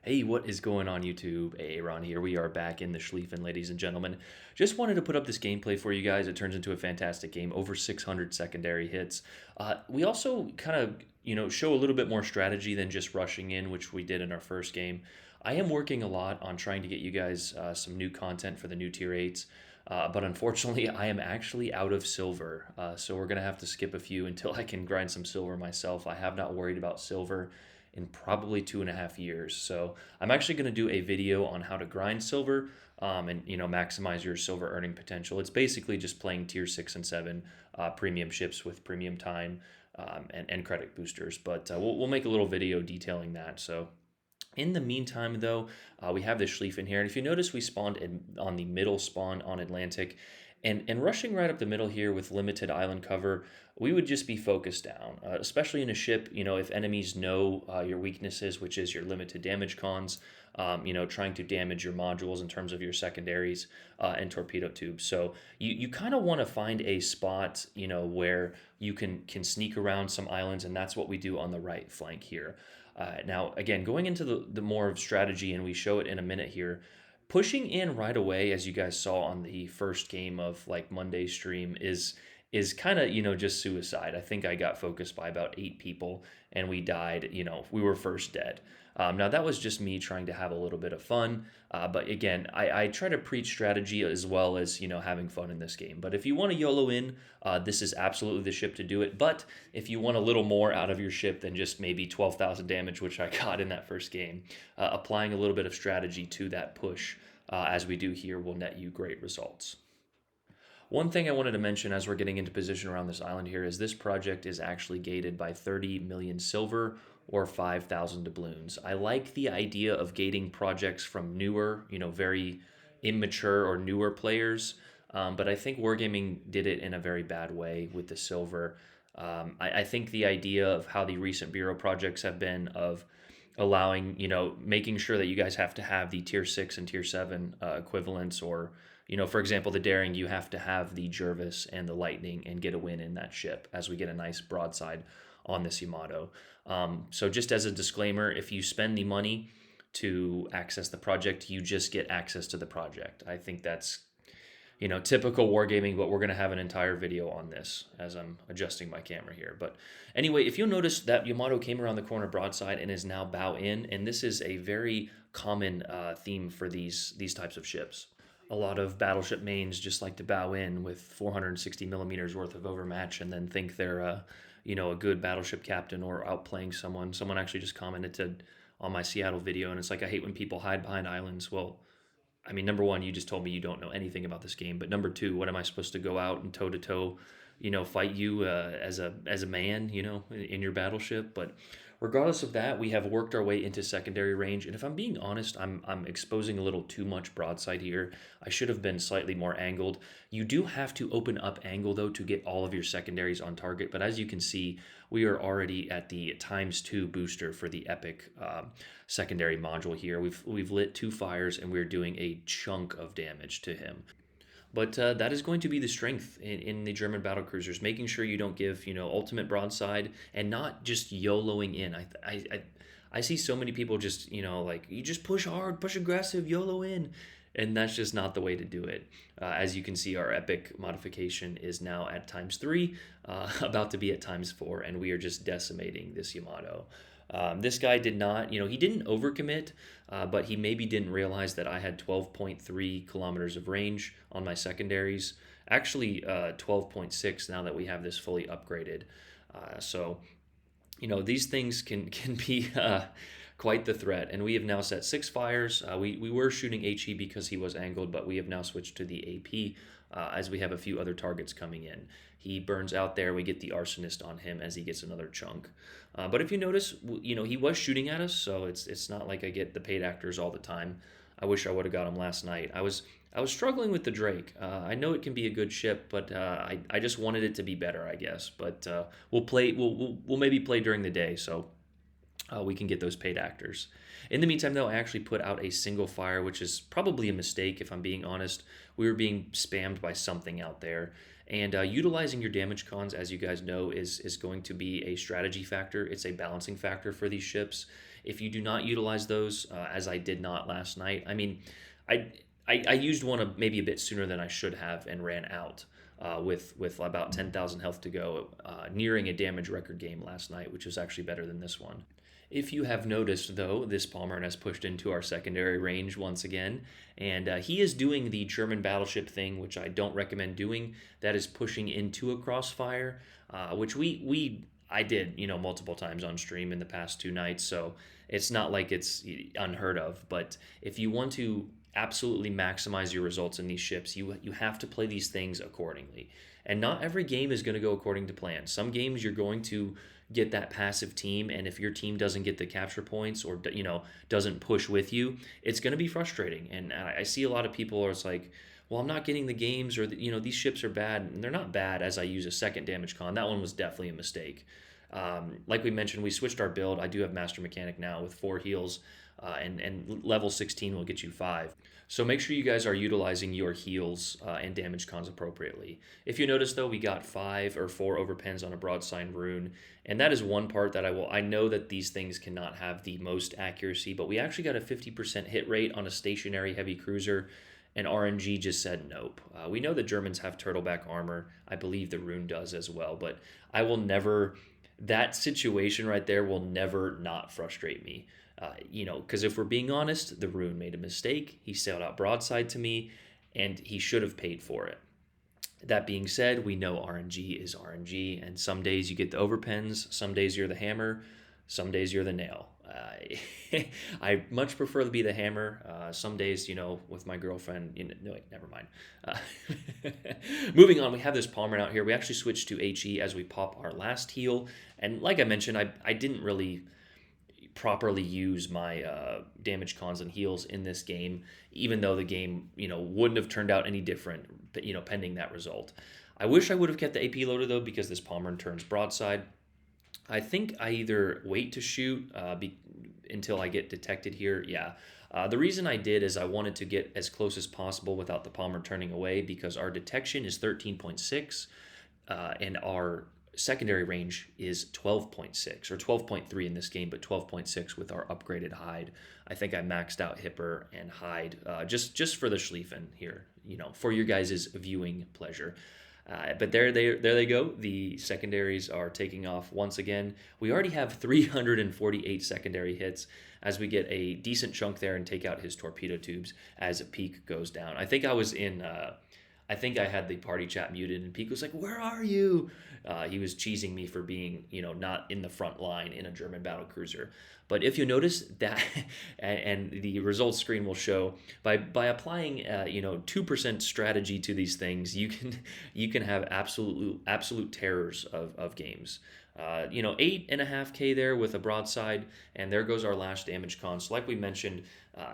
Hey, what is going on YouTube? Aaron here. We are back in the Schlieffen, ladies and gentlemen. Just wanted to put up this gameplay for you guys. It turns into a fantastic game, over 600 secondary hits. We also kind of, show a little bit more strategy than just rushing in, which we did in our first game. I am working a lot on trying to get you guys some new content for the new tier 8s. But unfortunately, I am actually out of silver. So we're going to have to skip a few until I can grind some silver myself. I have not worried about silver in probably 2.5 years. So I'm actually going to do a video on how to grind silver and maximize your silver earning potential. It's basically just playing tier 6 and 7 premium ships with premium time and credit boosters. But we'll make a little video detailing that. So in the meantime, though, we have this Schlieffen here. And if you notice, we spawned on the middle spawn on Atlantic. And rushing right up the middle here with limited island cover, we would just be focused down, especially in a ship. If enemies know your weaknesses, which is your limited damage cons, trying to damage your modules in terms of your secondaries and torpedo tubes. So you kind of want to find a spot, where you can sneak around some islands, and that's what we do on the right flank here. Now, again, going into the more of strategy, and we show it in a minute here, pushing in right away, as you guys saw on the first game of like Monday's stream, is kind of just suicide. I think I got focused by about 8 people, and we died. We were first dead. Now that was just me trying to have a little bit of fun, but again, I try to preach strategy as well as having fun in this game. But if you want to YOLO in, this is absolutely the ship to do it. But if you want a little more out of your ship than just maybe 12,000 damage, which I got in that first game, applying a little bit of strategy to that push, as we do here, will net you great results. One thing I wanted to mention as we're getting into position around this island here is this project is actually gated by 30 million silver or 5,000 doubloons. I like the idea of gating projects from newer, very immature or newer players, but I think Wargaming did it in a very bad way with the silver. I think the idea of how the recent Bureau projects have been of allowing, making sure that you guys have to have the tier 6 and tier 7 equivalents, or for example, the Daring, you have to have the Jervis and the Lightning and get a win in that ship, as we get a nice broadside on this Yamato. So just as a disclaimer, if you spend the money to access the project, you just get access to the project. I think that's typical wargaming, but we're going to have an entire video on this as I'm adjusting my camera here. But anyway, if you'll notice that Yamato came around the corner broadside and is now bow in, and this is a very common theme for these types of ships. A lot of battleship mains just like to bow in with 460 millimeters worth of overmatch and then think they're a good battleship captain or outplaying someone. Someone actually just commented on my Seattle video, and it's like, I hate when people hide behind islands. Well, I mean, number one, you just told me you don't know anything about this game. But number two, what am I supposed to go out and toe to toe, fight you as a man, in your battleship? But regardless of that, we have worked our way into secondary range. And if I'm being honest, I'm exposing a little too much broadside here. I should have been slightly more angled. You do have to open up angle though to get all of your secondaries on target. But as you can see, we are already at the ×2 booster for the epic secondary module here. We've lit 2 fires and we're doing a chunk of damage to him. But that is going to be the strength in the German battle cruisers, making sure you don't give ultimate broadside and not just YOLOing in. I see so many people just like, you just push hard, push aggressive, YOLO in, and that's just not the way to do it. As you can see, our epic modification is now at ×3, about to be at ×4, and we are just decimating this Yamato. This guy did not, he didn't overcommit, but he maybe didn't realize that I had 12.3 kilometers of range on my secondaries. Actually, 12.6 now that we have this fully upgraded. So, these things can be quite the threat. And we have now set 6 fires. We were shooting HE because he was angled, but we have now switched to the AP as we have a few other targets coming in. He burns out there. We get the arsonist on him as he gets another chunk. But if you notice, he was shooting at us, so it's not like I get the paid actors all the time. I wish I would have got him last night. I was struggling with the Drake. I know it can be a good ship, but I just wanted it to be better, I guess. But we'll maybe play during the day, so we can get those paid actors. In the meantime, though, I actually put out a single fire, which is probably a mistake, if I'm being honest. We were being spammed by something out there. And utilizing your damage cons, as you guys know, is going to be a strategy factor. It's a balancing factor for these ships. If you do not utilize those, as I did not last night, I mean, I I used one maybe a bit sooner than I should have and ran out. With about 10,000 health to go, nearing a damage record game last night, which was actually better than this one. If you have noticed, though, this Palmer has pushed into our secondary range once again, and he is doing the German battleship thing, which I don't recommend doing. That is pushing into a crossfire, which I did, multiple times on stream in the past 2 nights, so it's not like it's unheard of. But if you want to absolutely maximize your results in these ships, you have to play these things accordingly. And not every game is going to go according to plan. Some games you're going to get that passive team, and if your team doesn't get the capture points or doesn't push with you, it's going to be frustrating. And I see a lot of people are like, well, I'm not getting the games, or these ships are bad, and they're not bad. As I use a second damage con, that one was definitely a mistake. Like we mentioned, we switched our build. I do have Master Mechanic now with 4 heals, and level 16 will get you 5. So make sure you guys are utilizing your heals and damage cons appropriately. If you notice, though, we got 5 or 4 overpens on a broadside rune, and that is one part that I know that these things cannot have the most accuracy, but we actually got a 50% hit rate on a stationary heavy cruiser, and RNG just said nope. We know the Germans have turtleback armor. I believe the rune does as well, but I will never... That situation right there will never not frustrate me. Because if we're being honest, the rune made a mistake. He sailed out broadside to me, and he should have paid for it. That being said, we know RNG is RNG, and some days you get the overpens, some days you're the hammer, some days you're the nail. I much prefer to be the hammer. Some days, with my girlfriend, no, wait, never mind. Moving on, we have this Palmer out here. We actually switched to HE as we pop our last heal. And like I mentioned, I didn't really properly use my damage cons and heals in this game, even though the game, wouldn't have turned out any different, pending that result. I wish I would have kept the AP loaded, though, because this Palmer turns broadside. I think I either wait to shoot until I get detected here. Yeah. The reason I did is I wanted to get as close as possible without the Palmer turning away, because our detection is 13.6 and our secondary range is 12.6 or 12.3 in this game, but 12.6 with our upgraded hide. I think I maxed out Hipper and hide just for the Schlieffen here, for your guys' viewing pleasure. But there they go. The secondaries are taking off once again. We already have 348 secondary hits as we get a decent chunk there and take out his torpedo tubes as a Peak goes down. I think I was in... I think I had the party chat muted, and Peak was like, "Where are you?" He was cheesing me for being, not in the front line in a German battle cruiser. But if you notice that, and the results screen will show, by applying 2% strategy to these things, you can have absolute terrors of games. 8.5K there with a broadside, and there goes our last damage con. So like we mentioned,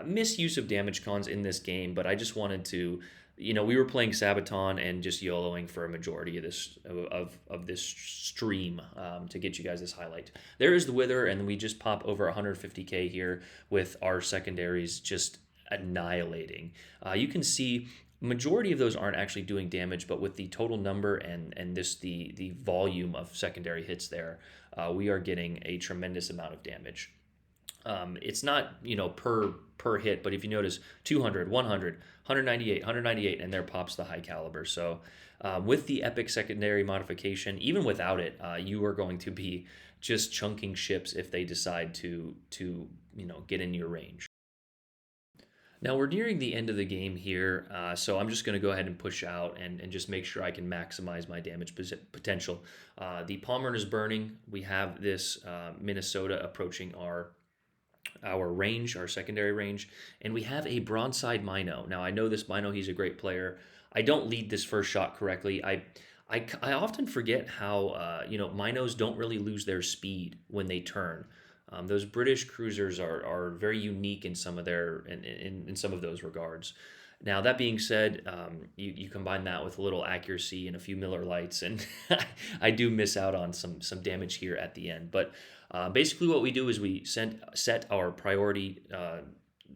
misuse of damage cons in this game, but I just wanted to... we were playing Sabaton and just YOLOing for a majority of this stream to get you guys this highlight. There is the Wither, and we just pop over 150K here with our secondaries just annihilating. You can see majority of those aren't actually doing damage, but with the total number and the volume of secondary hits there, we are getting a tremendous amount of damage. It's not, per hit, but if you notice 200, 100, 198, and there pops the high caliber. So with the epic secondary modification, even without it, you are going to be just chunking ships if they decide to get in your range. Now we're nearing the end of the game here, so I'm just going to go ahead and push out and just make sure I can maximize my damage potential. The Palmer is burning. We have this Minnesota approaching our range, our secondary range, and we have a broadside Mino. Now I know this Mino, he's a great player. I don't lead this first shot correctly. I often forget how Minos don't really lose their speed when they turn. Those British cruisers are very unique in some of in some of those regards. Now, that being said, you combine that with a little accuracy and a few Miller Lights, and I do miss out on some damage here at the end. But basically what we do is we set our priority,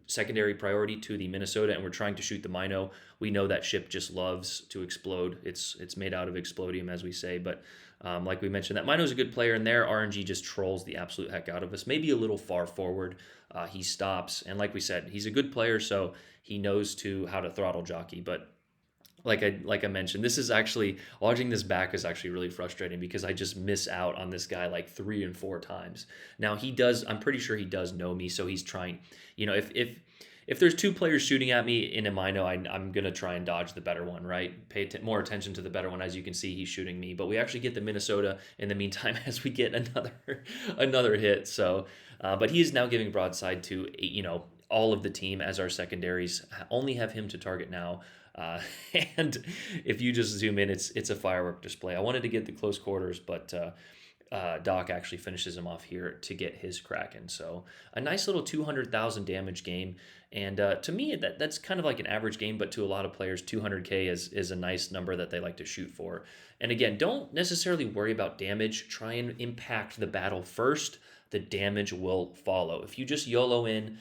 secondary priority to the Minnesota, and we're trying to shoot the Mino. We know that ship just loves to explode. It's made out of explodium, as we say, but Like we mentioned, that Mino's a good player, and their RNG just trolls the absolute heck out of us. Maybe a little far forward. He stops, and like we said, he's a good player, so he knows how to throttle jockey. But like I mentioned, this is actually watching this back is actually really frustrating because I just miss out on this guy like 3 and 4 times. Now he does. I'm pretty sure he does know me, so he's trying. If there's two players shooting at me in a Mino, I'm gonna try and dodge the better one, right? Pay more attention to the better one. As you can see, he's shooting me, but we actually get the Minnesota in the meantime as we get another hit. So, but he is now giving broadside to all of the team as our secondaries only have him to target now. Uh, and if you just zoom in, it's a firework display. I wanted to get the close quarters, but Doc actually finishes him off here to get his Kraken. So a nice little 200,000 damage game. And to me, that's kind of like an average game, but to a lot of players, 200K is a nice number that they like to shoot for. And again, don't necessarily worry about damage. Try and impact the battle first. The damage will follow. If you just YOLO in,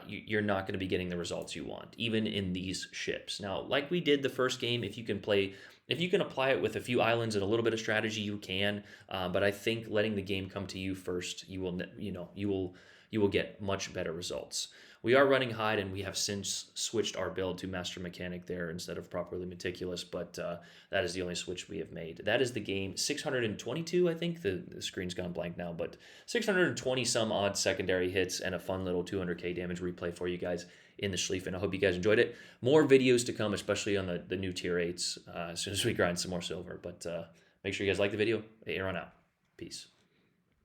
you're not going to be getting the results you want, even in these ships. Now, like we did the first game, if you can apply it with a few islands and a little bit of strategy, you can. But I think letting the game come to you first, you will get much better results. We are running Hide, and we have since switched our build to Master Mechanic there instead of Properly Meticulous, but that is the only switch we have made. That is the game. 622, I think. The screen's gone blank now, but 620 some odd secondary hits and a fun little 200K damage replay for you guys in the Schlieffen. I hope you guys enjoyed it. More videos to come, especially on the new tier 8s as soon as we grind some more silver. But make sure you guys like the video. Aaron out. Peace.